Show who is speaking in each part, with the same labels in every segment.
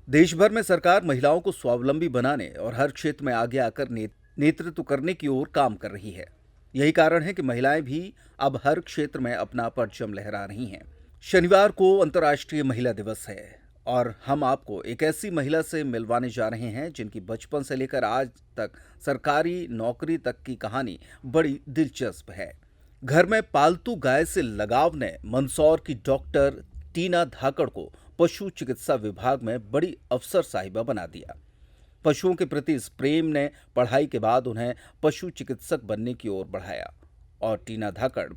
Speaker 1: देश भर में सरकार महिलाओं को स्वावलंबी बनाने और हर क्षेत्र में आगे आकर नेतृत्व करने की ओर काम कर रही है। यही कारण है कि महिलाएं भी अब हर क्षेत्र में अपना परचम लहरा रही हैं। शनिवार को अंतर्राष्ट्रीय महिला दिवस है और हम आपको एक ऐसी महिला से मिलवाने जा रहे हैं जिनकी बचपन से लेकर आज तक सरकारी नौकरी तक की कहानी बड़ी दिलचस्प है। घर में पालतू गाय से लगाव ने मंदसौर की डॉक्टर टीना धाकड़ को पशु चिकित्सा विभाग में बड़ी अफसर साहिबा बना दिया। पशुओं के प्रति इस प्रेम ने पढ़ाई के बाद उन्हें पशु चिकित्सक बनने की ओर बढ़ाया और टीना धाकड़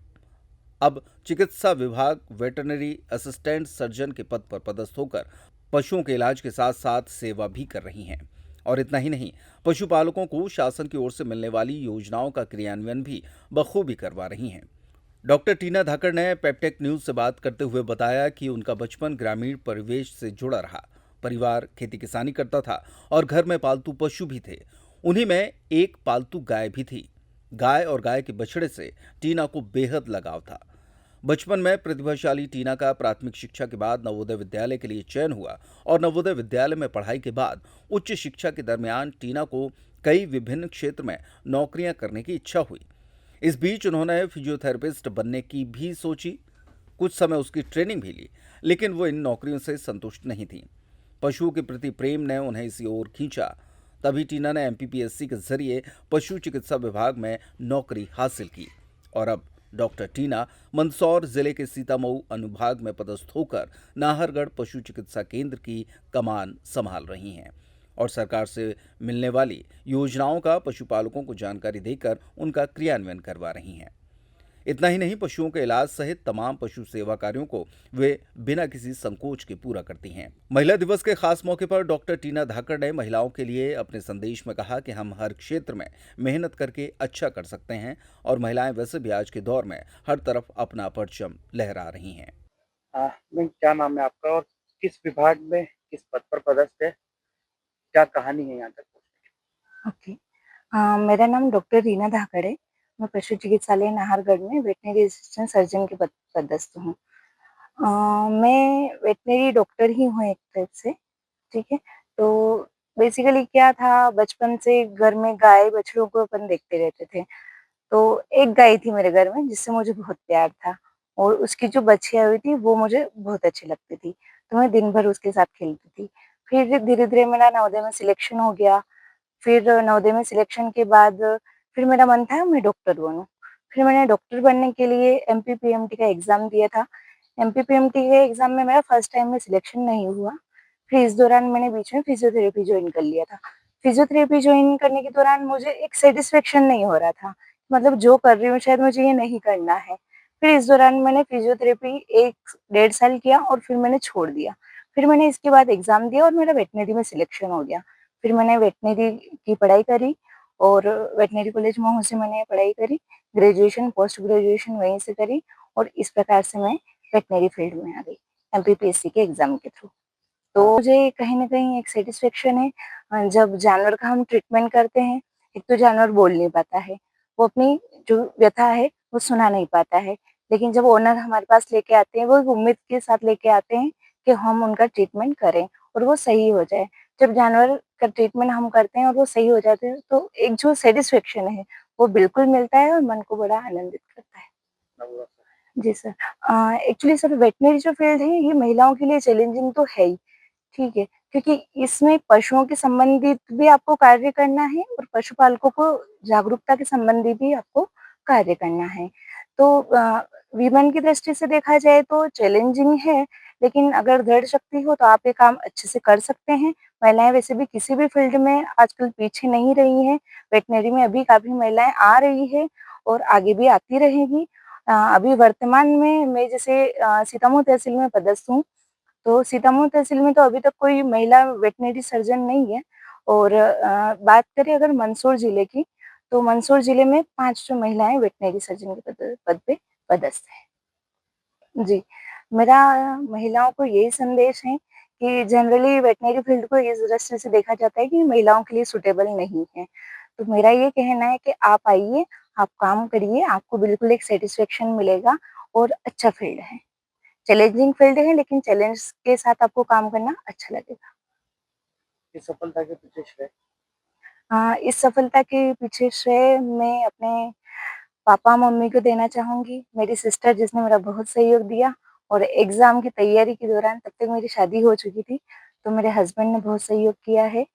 Speaker 1: अब चिकित्सा विभाग वेटरनरी असिस्टेंट सर्जन के पद पर पदस्थ होकर पशुओं के इलाज के साथ साथ सेवा भी कर रही हैं। और इतना ही नहीं, पशुपालकों को शासन की ओर से मिलने वाली योजनाओं का क्रियान्वयन भी बखूबी करवा रही हैं। डॉक्टर टीना धाकड़ ने पेप्टेक न्यूज से बात करते हुए बताया कि उनका बचपन ग्रामीण परिवेश से जुड़ा रहा। परिवार खेती किसानी करता था और घर में पालतू पशु भी थे। उन्हीं में एक पालतू गाय भी थी। गाय और गाय के बछड़े से टीना को बेहद लगाव था। बचपन में प्रतिभाशाली टीना का प्राथमिक शिक्षा के बाद नवोदय विद्यालय के लिए चयन हुआ और नवोदय विद्यालय में पढ़ाई के बाद उच्च शिक्षा के दरमियान टीना को कई विभिन्न क्षेत्र में नौकरियां करने की इच्छा हुई। इस बीच उन्होंने फिजियोथेरेपिस्ट बनने की भी सोची। कुछ समय उसकी ट्रेनिंग भी ली, लेकिन वो इन नौकरियों से संतुष्ट नहीं थी। पशुओं के प्रति प्रेम ने उन्हें इसी ओर खींचा। तभी टीना ने एमपीपीएससी के जरिए पशु चिकित्सा विभाग में नौकरी हासिल की और अब डॉक्टर टीना मंदसौर जिले के सीतामऊ अनुभाग में पदस्थ होकर नाहरगढ़ पशु चिकित्सा केंद्र की कमान संभाल रही हैं और सरकार से मिलने वाली योजनाओं का पशुपालकों को जानकारी देकर उनका क्रियान्वयन करवा रही हैं। इतना ही नहीं, पशुओं के इलाज सहित तमाम पशु सेवा कार्यों को वे बिना किसी संकोच के पूरा करती हैं। महिला दिवस के खास मौके पर डॉक्टर टीना धाकड़ ने महिलाओं के लिए अपने संदेश में कहा कि हम हर क्षेत्र में मेहनत करके अच्छा कर सकते हैं और महिलाएं वैसे भी आज के दौर में हर तरफ अपना परचम लहरा रही हैं।
Speaker 2: मैम, क्या नाम है आपका और किस विभाग में किस पद पर पदस्थ है? क्या कहानी है यहाँ तक पहुँचने
Speaker 3: ओके। मेरा नाम डॉक्टर रीना धाकड़ है। मैं पशु चिकित्सालय नाहरगढ़ में वेटनरी असिस्टेंट सर्जन के पद पदस्थ हूँ। मैं वेटनरी डॉक्टर ही हूँ एक टाइप से, ठीक है? तो बेसिकली क्या था, बचपन से घर में गाय बछड़ों को अपन देखते रहते थे। तो एक गाय थी मेरे घर में जिससे मुझे बहुत प्यार था और उसकी जो बच्चियाँ हुई थी वो मुझे बहुत अच्छी लगती थी। तो मैं दिन भर उसके साथ खेलती थी। फिर धीरे-धीरे मेरा नवोदय में सिलेक्शन हो गया। फिर नवोदय में सिलेक्शन के बाद फिर मेरा मन था मैं डॉक्टर बनूँ। फिर मैंने डॉक्टर बनने के लिए एमपीपीएमटी का एग्ज़ाम दिया था। एमपीपीएमटी के एग्ज़ाम में मेरा फर्स्ट टाइम में सिलेक्शन नहीं हुआ। फिर इस दौरान मैंने बीच में फिज़ियोथेरेपी जॉइन कर लिया था। फिज़ियोथेरेपी जॉइन करने के दौरान मुझे एक सैटिस्फैक्शन नहीं हो रहा था। मतलब जो कर रही हूँ शायद मुझे ये नहीं करना है। फिर इस दौरान मैंने फिज़ियोथेरेपी 1 डेढ़ साल किया और फिर मैंने छोड़ दिया। फिर मैंने इसके बाद एग्ज़ाम दिया और मेरा वेटरनरी में सिलेक्शन हो गया। फिर मैंने वेटरनरी की पढ़ाई करी और वेटरनरी कॉलेज महू से मैंने पढ़ाई करी। ग्रेजुएशन, पोस्ट ग्रेजुएशन वहीं से करी और इस प्रकार से मैं वेटरनरी फील्ड में आ गई, एमपीपीएससी के एग्ज़ाम के थ्रू। तो
Speaker 2: का?
Speaker 3: मुझे कहीं न कहीं एक सैटिस्फैक्शन है जब जानवर का हम ट्रीटमेंट करते हैं। एक तो जानवर बोल नहीं पाता है, वो अपनी जो व्यथा है वो सुना नहीं पाता है। लेकिन जब ओनर हमारे पास लेके आते हैं, वो एक उम्मीद के साथ लेके आते हैं कि हम उनका ट्रीटमेंट करें और वो सही हो जाए। जब जानवर का ट्रीटमेंट हम करते हैं और वो सही हो जाते हैं, तो एक जो सैटिस्फैक्शन है, वो बिल्कुल मिलता है और मन को बड़ा आनंदित करता है।
Speaker 2: नवोदय
Speaker 3: जी सर। एक्चुअली सर वेटरनरी जो फ़ील्ड है, ये महिलाओं के लिए चैलेंजिंग तो है ही। ठीक है, क्योंकि इसमें पशुओं के संबंधित भी आपको कार्य करना है और पशुपालकों को जागरूकता के संबंधी भी आपको कार्य करना है। तो विपणन की दृष्टि से देखा जाए तो चैलेंजिंग है, लेकिन अगर दृढ़ शक्ति हो तो आप ये काम अच्छे से कर सकते हैं। महिलाएँ वैसे भी किसी भी फ़ील्ड में आजकल पीछे नहीं रही हैं। वेटरनरी में अभी काफ़ी महिलाएँ आ रही हैं और आगे भी आती रहेंगी। अभी वर्तमान में मैं जैसे सीतामऊ तहसील में पदस्थ हूँ। तो सीतामऊ तहसील में तो अभी तक कोई महिला वेटरनरी सर्जन नहीं है और बात करें अगर मंदसौर जिले की, तो मंदसौर जिले में 5 जो महिलाएँ वेटरनरी सर्जन के पद पे पदस्थ हैं। जी, मेरा महिलाओं को यही संदेश है कि जनरली वेटरनरी फील्ड को इस दृष्टि से देखा जाता है कि महिलाओं के लिए सूटेबल नहीं है। तो मेरा ये कहना है कि आप आइए, आप काम करिए, आपको बिल्कुल एक सैटिस्फैक्शन मिलेगा और अच्छा फील्ड है। चैलेंजिंग फील्ड है लेकिन चैलेंज के साथ आपको काम करना अच्छा लगेगा।
Speaker 2: इस सफलता के पीछे श्रेय?
Speaker 3: इस सफलता के पीछे श्रेय मैं अपने पापा-मम्मी को देना चाहूँगी, मेरी सिस्टर जिसने मेरा बहुत सहयोग दिया और एग्ज़ाम की तैयारी के दौरान तब तक मेरी शादी हो चुकी थी, तो मेरे हस्बैंड ने बहुत सहयोग किया है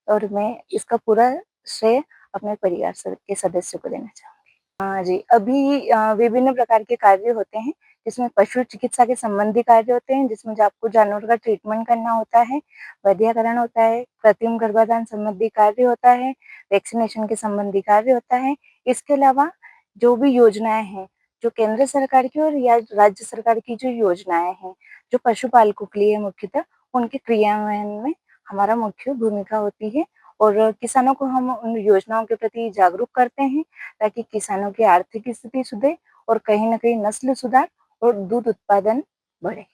Speaker 3: और मैं इसका पूरा श्रेय अपने परिवार के सदस्यों को देना चाहूँगी। हाँ जी, अभी विभिन्न प्रकार के कार्य होते हैं, जिसमें पशु चिकित्सा के संबंधी कार्य होते हैं, जिसमें जो आपको जानवर का ट्रीटमेंट करना होता है, वैद्यकरण होता है, कृत्रिम गर्भाधान संबंधी कार्य होता है, वैक्सीनेशन के संबंधी कार्य होता है। इसके अलावा जो भी योजनाएँ हैं, जो केंद्र सरकार की और या राज्य सरकार की जो योजनाएँ हैं, जो पशुपालकों के लिए मुख्यतः उनके क्रियान्वयन में हमारा मुख्य भूमिका होती है और किसानों को हम उन योजनाओं के प्रति जागरूक करते हैं, ताकि किसानों की आर्थिक स्थिति सुधरे और कहीं न कहीं नस्ल सुधार और दूध उत्पादन बढ़े।